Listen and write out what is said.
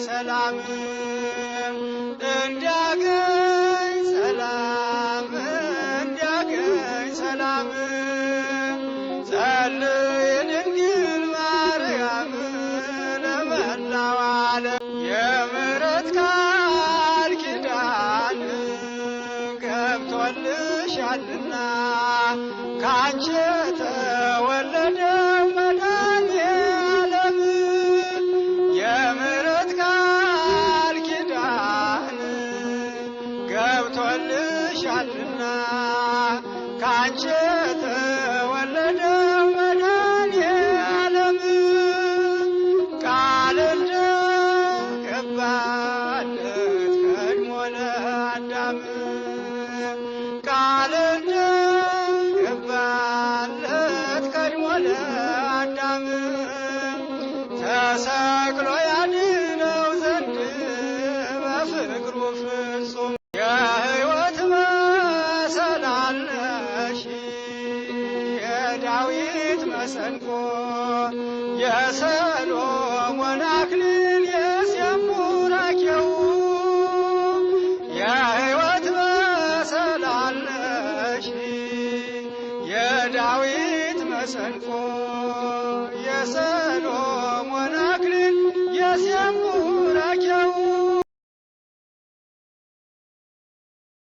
ሰላም እንዲያገኝ ሰላም እንዲያገኝ ሰላም ጸልይ ድንግል ማርያም ለመላው ዓለም የምሕረት ቃል ኪዳን ገብቶልሻልና ካንቺ ተወለደው መድኃኔዓለም የምሕረት ቃል ኪዳን ገብቶልሻልና ካንቺ ተወለደው መድኃኔዓለም ቃል እንደገባለት ቀድሞ ለአዳም ቃል እንደገባለት ቀድሞ ለአዳም